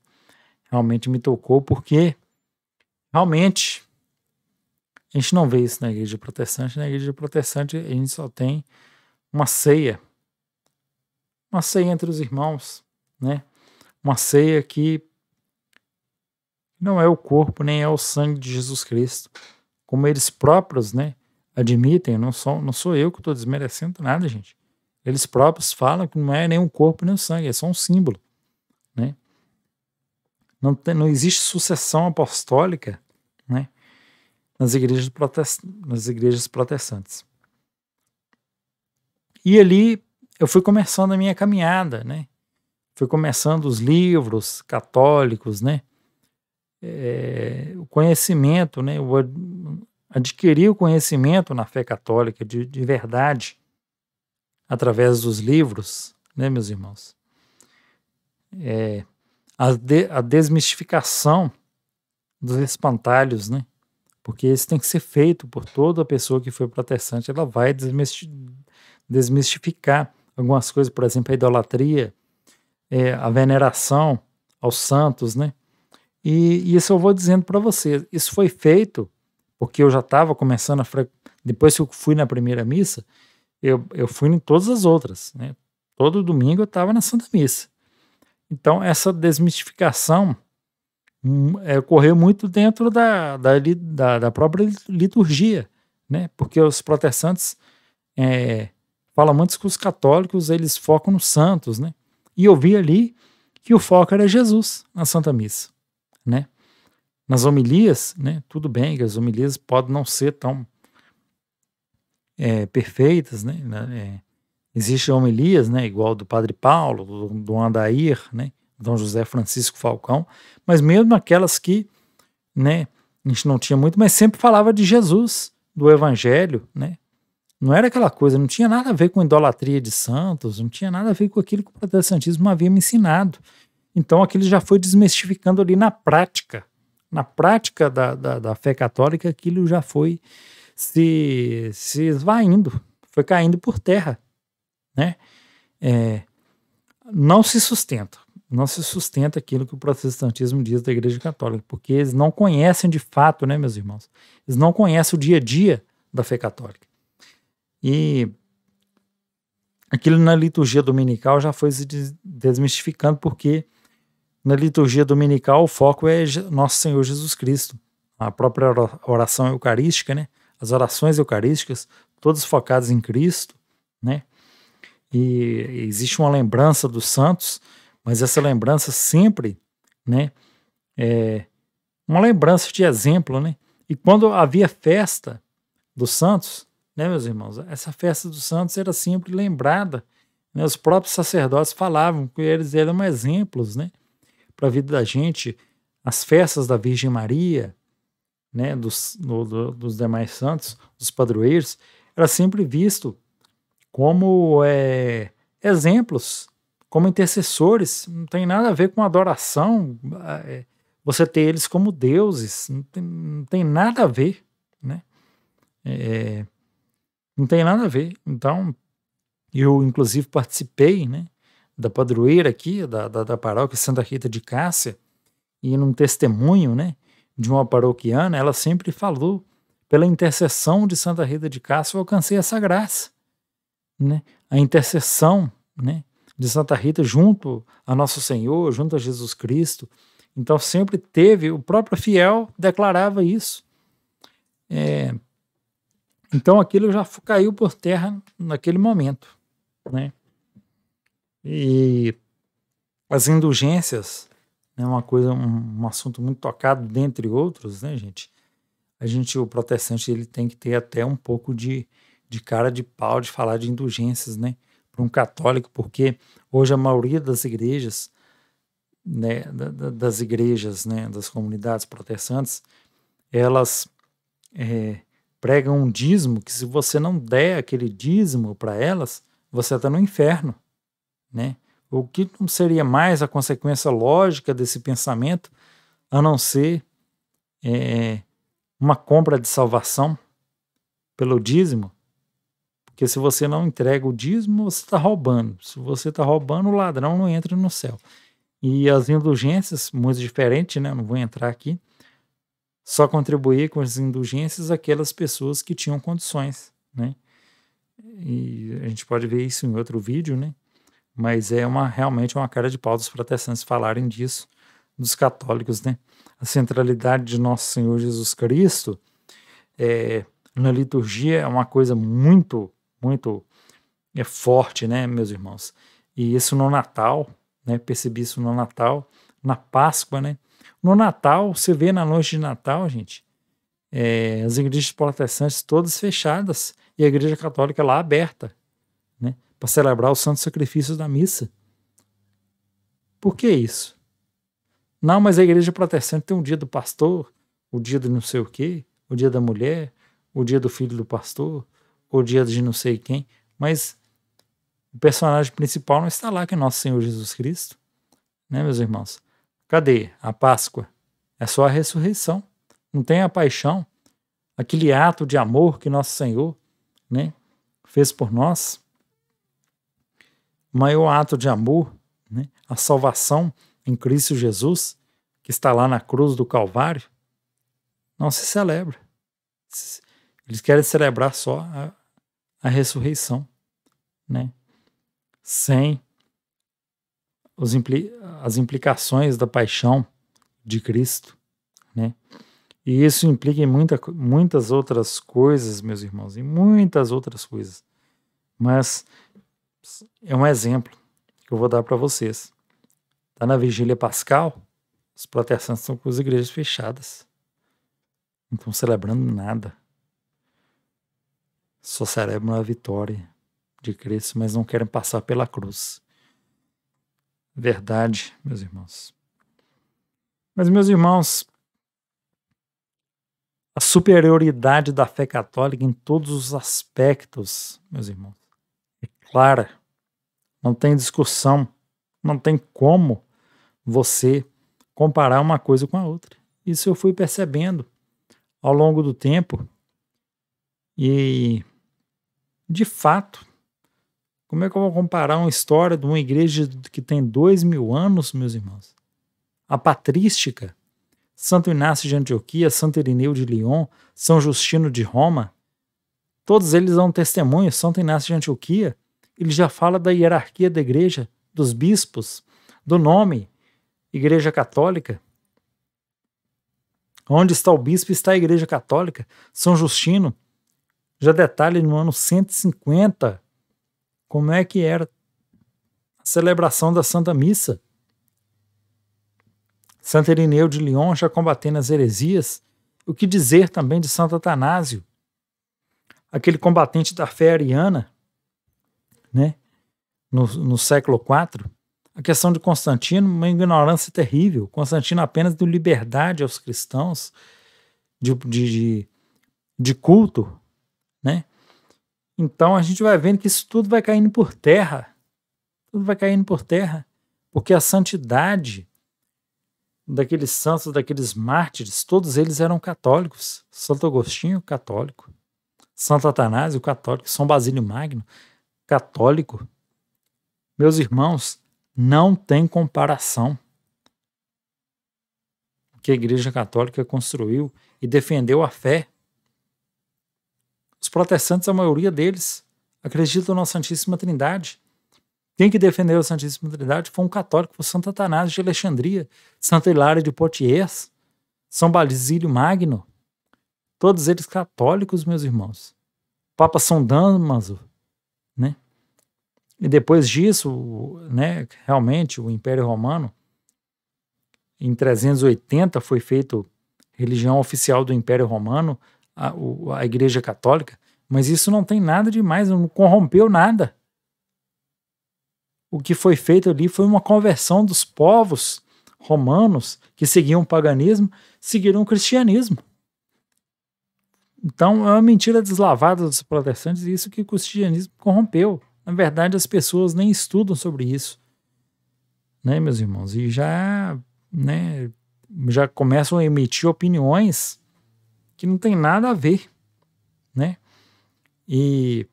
[SPEAKER 1] realmente me tocou, porque realmente a gente não vê isso na igreja protestante. Na igreja protestante a gente só tem uma ceia entre os irmãos, né? Uma ceia que não é o corpo nem é o sangue de Jesus Cristo, como eles próprios, né, admitem. Não sou eu que estou desmerecendo nada, gente. Eles próprios falam que não é nem o corpo nem o sangue, é só um símbolo, né? Não existe sucessão apostólica, né, nas igrejas protestantes. E ali eu fui começando a minha caminhada, né? Fui começando os livros católicos, né? O conhecimento, né? Eu adquiri o conhecimento na fé católica de verdade através dos livros, né, meus irmãos? A desmistificação dos espantalhos, né? Porque isso tem que ser feito por toda pessoa que foi protestante. Ela vai desmistificar algumas coisas, por exemplo, a idolatria, a veneração aos santos, né? E isso eu vou dizendo para vocês. Isso foi feito porque eu já estava começando depois que eu fui na primeira missa, eu fui em todas as outras, né? Todo domingo eu estava na Santa Missa. Então, essa desmistificação ocorreu muito dentro da própria liturgia, né? Porque os protestantes falam muito que os católicos eles focam nos santos, né? E eu vi ali que o foco era Jesus na Santa Missa, né? Nas homilias, né, tudo bem que as homilias podem não ser tão perfeitas, né, existem homilias, né, igual do Padre Paulo, do Andair, né, Dom José Francisco Falcão, mas mesmo aquelas que, né, a gente não tinha muito, mas sempre falava de Jesus, do Evangelho, né, não era aquela coisa, não tinha nada a ver com idolatria de santos, não tinha nada a ver com aquilo que o protestantismo havia me ensinado. Então aquilo já foi desmistificando ali na prática da fé católica, aquilo já foi se esvaindo, foi caindo por terra, né? Não se sustenta aquilo que o protestantismo diz da Igreja Católica, porque eles não conhecem de fato, né, meus irmãos? Eles não conhecem o dia a dia da fé católica. E aquilo na liturgia dominical já foi se desmistificando, porque na liturgia dominical o foco é Nosso Senhor Jesus Cristo. A própria oração eucarística, né? As orações eucarísticas, todas focadas em Cristo, né? E existe uma lembrança dos santos, mas essa lembrança sempre, né? É uma lembrança de exemplo, né? E quando havia festa dos santos, né, meus irmãos? Essa festa dos santos era sempre lembrada, né? Os próprios sacerdotes falavam que eles eram exemplos, né, para a vida da gente. As festas da Virgem Maria, né, dos demais santos, dos padroeiros, era sempre visto como exemplos, como intercessores. Não tem nada a ver com adoração, você ter eles como deuses, não tem nada a ver, né? Não tem nada a ver. Então, eu inclusive participei, né, da padroeira aqui, da paróquia Santa Rita de Cássia, e num testemunho, né, de uma paroquiana, ela sempre falou: pela intercessão de Santa Rita de Cássia eu alcancei essa graça, né? A intercessão, né, de Santa Rita junto a Nosso Senhor, junto a Jesus Cristo. Então sempre teve, o próprio fiel declarava isso. Então aquilo já caiu por terra naquele momento, né? E as indulgências é uma coisa, um assunto muito tocado, dentre outros, né, gente? O protestante, ele tem que ter até um pouco de cara de pau de falar de indulgências, né, para um católico, porque hoje a maioria das igrejas, né, das igrejas, né, das comunidades protestantes, elas pregam um dízimo que, se você não der aquele dízimo para elas, você está no inferno, né? O que não seria mais a consequência lógica desse pensamento, a não ser uma compra de salvação pelo dízimo? Porque se você não entrega o dízimo, você está roubando. Se você está roubando, o ladrão não entra no céu. E as indulgências, muito diferentes, né? Não vou entrar aqui. Só contribuir com as indulgências aquelas pessoas que tinham condições, né? E a gente pode ver isso em outro vídeo, né? Mas realmente uma cara de pau dos protestantes falarem disso, dos católicos, né? A centralidade de Nosso Senhor Jesus Cristo na liturgia é uma coisa muito, muito forte, né, meus irmãos? E isso no Natal, né? Percebi isso no Natal, na Páscoa, né? No Natal, você vê na noite de Natal, gente, as igrejas protestantes todas fechadas e a igreja católica lá aberta, né, para celebrar os santos sacrifícios da missa. Por que isso? Não, mas a igreja protestante tem o dia do pastor, o dia do não sei o quê, o dia da mulher, o dia do filho do pastor, o dia de não sei quem, mas o personagem principal não está lá, que é Nosso Senhor Jesus Cristo, né, meus irmãos? Cadê a Páscoa? É só a ressurreição. Não tem a paixão, aquele ato de amor que Nosso Senhor, né, fez por nós. O maior ato de amor, né, a salvação em Cristo Jesus, que está lá na cruz do Calvário, não se celebra. Eles querem celebrar só a ressurreição, né, sem as implicações da paixão de Cristo, né? E isso implica em muitas outras coisas, meus irmãos, em muitas outras coisas. Mas é um exemplo que eu vou dar para vocês. Está na Vigília Pascal, Os protestantes estão com as igrejas fechadas. Não estão celebrando nada. Só celebram a vitória de Cristo, mas não querem passar pela cruz. Verdade, meus irmãos. Mas, meus irmãos, a superioridade da fé católica em todos os aspectos, meus irmãos, é clara. Não tem discussão. Não tem como você comparar uma coisa com a outra. Isso eu fui percebendo ao longo do tempo. E, de fato, como é que eu vou comparar uma história de uma igreja que tem 2000 anos, meus irmãos? A patrística, Santo Inácio de Antioquia, Santo Irineu de Lyon, São Justino de Roma, todos eles dão testemunho. Santo Inácio de Antioquia, ele já fala da hierarquia da igreja, dos bispos, do nome, Igreja Católica. Onde está o bispo está a Igreja Católica. São Justino já detalha no ano 150 como é que era a celebração da Santa Missa. Santo Irineu de Lyon já combatendo as heresias. O que dizer também de Santo Atanásio, aquele combatente da fé ariana, né? No século IV. A questão de Constantino, uma ignorância terrível. Constantino apenas deu liberdade aos cristãos de culto, né? Então a gente vai vendo que isso tudo vai caindo por terra. Tudo vai caindo por terra. Porque a santidade daqueles santos, daqueles mártires, todos eles eram católicos. Santo Agostinho, católico. Santo Atanásio, católico. São Basílio Magno, católico. Meus irmãos, não tem comparação. O que a Igreja Católica construiu e defendeu a fé. Os protestantes, a maioria deles, acreditam na Santíssima Trindade. Quem que defendeu a Santíssima Trindade foi um católico, foi Santo Atanásio de Alexandria, Santo Hilário de Poitiers, São Basílio Magno. Todos eles católicos, meus irmãos. Papa São Damaso, né? E depois disso, né, realmente, o Império Romano, em 380, foi feito religião oficial do Império Romano, a Igreja Católica, mas isso não tem nada demais, não corrompeu nada. O que foi feito ali foi uma conversão dos povos romanos que seguiam o paganismo, seguiram o cristianismo. Então, é uma mentira deslavada dos protestantes, e isso que o cristianismo corrompeu. Na verdade, as pessoas nem estudam sobre isso, né, meus irmãos? E já começam a emitir opiniões que não tem nada a ver, né? E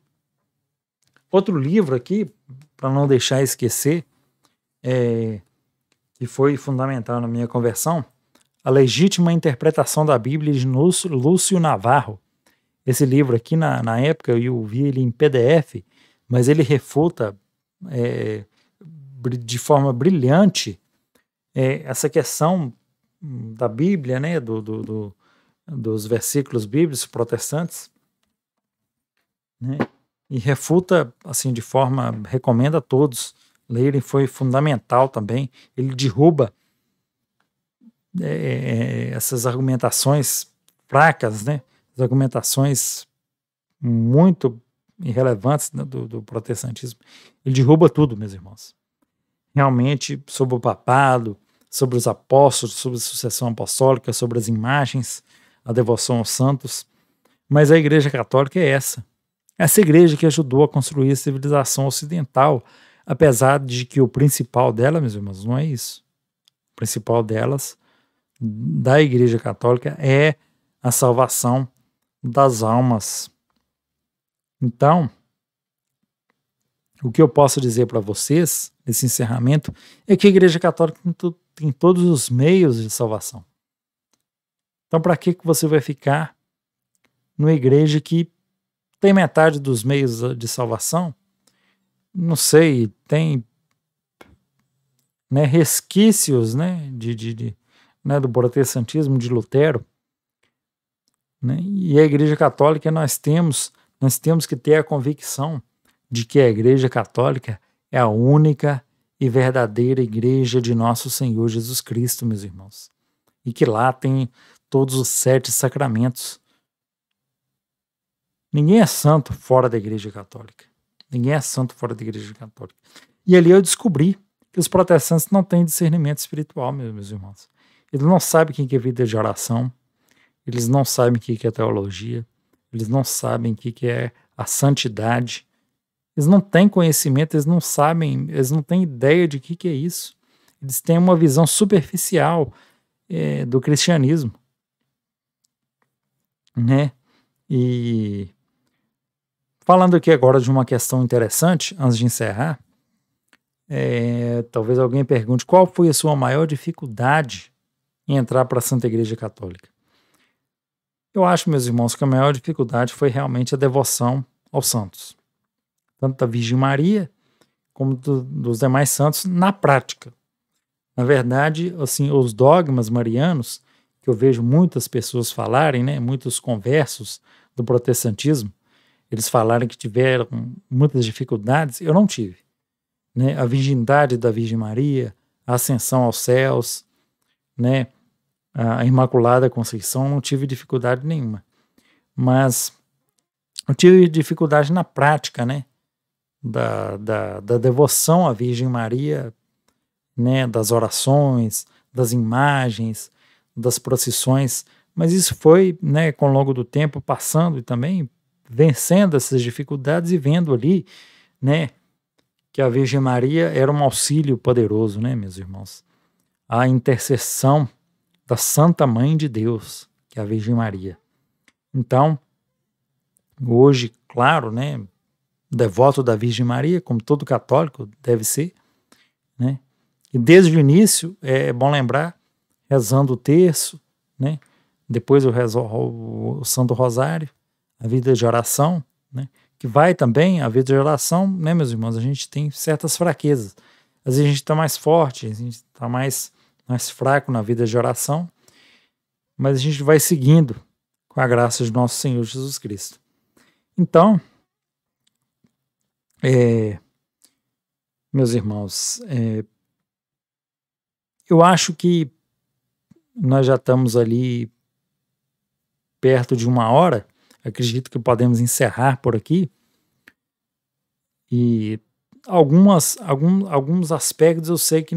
[SPEAKER 1] outro livro aqui, para não deixar esquecer, que foi fundamental na minha conversão, A Legítima Interpretação da Bíblia, de Lúcio Navarro. Esse livro aqui, na época, eu vi ele em PDF, mas ele refuta de forma brilhante essa questão da Bíblia, né, dos versículos bíblicos protestantes, né, e refuta, assim, de forma, recomenda a todos lerem, foi fundamental também. Ele derruba essas argumentações fracas, né, as argumentações muito irrelevantes, né, do protestantismo. Ele derruba tudo, meus irmãos. Realmente, sobre o papado, sobre os apóstolos, sobre a sucessão apostólica, sobre as imagens, a devoção aos santos. Mas a Igreja Católica é essa igreja que ajudou a construir a civilização ocidental, apesar de que o principal dela, meus irmãos, não é isso. O principal delas, da Igreja Católica, é a salvação das almas. Então, o que eu posso dizer para vocês, nesse encerramento, é que a Igreja Católica tem todos os meios de salvação. Então, para que você vai ficar numa igreja que tem metade dos meios de salvação? Não sei, tem, né, resquícios, né, do protestantismo, de Lutero, né? E a Igreja Católica nós temos que ter a convicção de que a Igreja Católica é a única e verdadeira igreja de nosso Senhor Jesus Cristo, meus irmãos. E que lá tem todos os 7 sacramentos. Ninguém é santo fora da Igreja Católica. Ninguém é santo fora da Igreja Católica. E ali eu descobri que os protestantes não têm discernimento espiritual, meus irmãos. Eles não sabem o que é vida de oração, eles não sabem o que é teologia, eles não sabem o que é a santidade, eles não têm conhecimento, eles não sabem, eles não têm ideia de o que é isso. Eles têm uma visão superficial do cristianismo, né? E falando aqui agora de uma questão interessante, antes de encerrar, talvez alguém pergunte qual foi a sua maior dificuldade em entrar para a Santa Igreja Católica. Eu acho, meus irmãos, que a maior dificuldade foi realmente a devoção aos santos, tanto da Virgem Maria como dos demais santos na prática. Na verdade, assim, os dogmas marianos, que eu vejo muitas pessoas falarem, né, muitos conversos do protestantismo, eles falaram que tiveram muitas dificuldades, eu não tive. Né? A virgindade da Virgem Maria, a ascensão aos céus, né? A Imaculada Conceição, não tive dificuldade nenhuma. Mas eu tive dificuldade na prática, né? Da devoção à Virgem Maria, né? Das orações, das imagens, das procissões. Mas isso foi, né, com o longo do tempo, passando e também vencendo essas dificuldades e vendo ali, né, que a Virgem Maria era um auxílio poderoso, né, meus irmãos? A intercessão da Santa Mãe de Deus, que é a Virgem Maria. Então, hoje, claro, né, devoto da Virgem Maria, como todo católico deve ser, né? E desde o início, é bom lembrar, rezando o terço, né? Depois eu rezo o Santo Rosário, a vida de oração, né? Que vai também, a vida de oração, né, meus irmãos, a gente tem certas fraquezas. Às vezes a gente está mais forte, a gente está mais fraco na vida de oração, mas a gente vai seguindo com a graça de nosso Senhor Jesus Cristo. Então, meus irmãos, eu acho que nós já estamos ali perto de 1 hora, acredito que podemos encerrar por aqui, e alguns aspectos eu sei que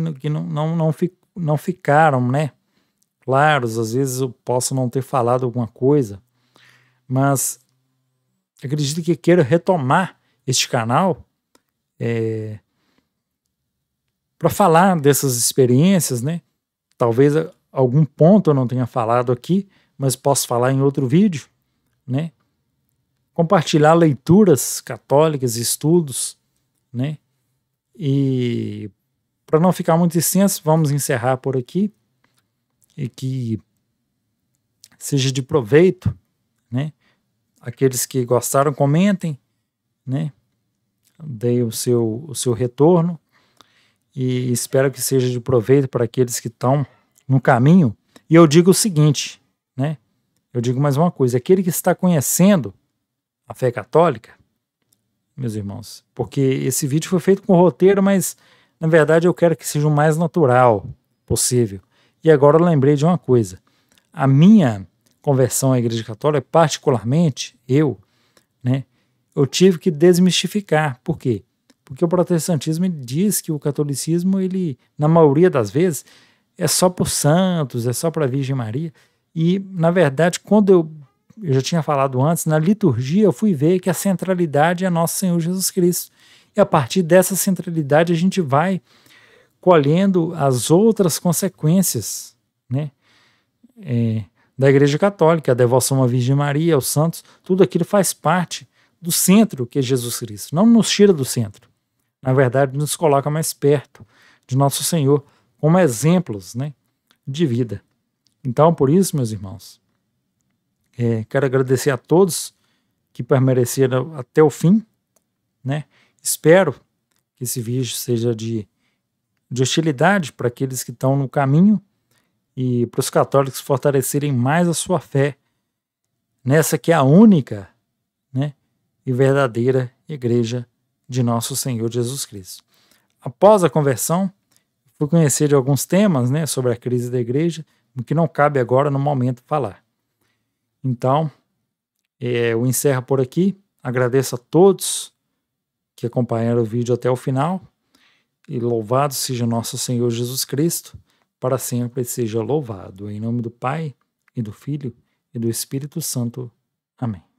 [SPEAKER 1] não ficaram, né, claros. Às vezes eu posso não ter falado alguma coisa, mas acredito que quero retomar este canal para falar dessas experiências, né? Talvez algum ponto eu não tenha falado aqui, mas posso falar em outro vídeo, né? Compartilhar leituras católicas, estudos, né? E para não ficar muito extenso, vamos encerrar por aqui e que seja de proveito, né? Aqueles que gostaram, comentem, né? Deem o seu retorno e espero que seja de proveito para aqueles que estão no caminho. E eu digo o seguinte, né? Eu digo mais uma coisa, aquele que está conhecendo a fé católica, meus irmãos, porque esse vídeo foi feito com roteiro, mas na verdade eu quero que seja o mais natural possível. E agora eu lembrei de uma coisa, a minha conversão à Igreja Católica, particularmente eu, né, eu tive que desmistificar. Por quê? Porque o protestantismo diz que o catolicismo, ele, na maioria das vezes, é só para os santos, é só para a Virgem Maria. E, na verdade, quando eu já tinha falado antes, na liturgia eu fui ver que a centralidade é nosso Senhor Jesus Cristo. E a partir dessa centralidade a gente vai colhendo as outras consequências, né, da Igreja Católica, a devoção à Virgem Maria, aos santos, tudo aquilo faz parte do centro que é Jesus Cristo. Não nos tira do centro. Na verdade, nos coloca mais perto de nosso Senhor, como exemplos, né, de vida. Então, por isso, meus irmãos, quero agradecer a todos que permaneceram até o fim, né? Espero que esse vídeo seja de hostilidade para aqueles que estão no caminho e para os católicos fortalecerem mais a sua fé nessa que é a única, né, e verdadeira igreja de nosso Senhor Jesus Cristo. após a conversão, fui conhecer de alguns temas, né, sobre a crise da igreja, que não cabe agora no momento falar. Então, eu encerro por aqui. Agradeço a todos que acompanharam o vídeo até o final. E louvado seja nosso Senhor Jesus Cristo, para sempre seja louvado. Em nome do Pai, e do Filho, e do Espírito Santo. Amém.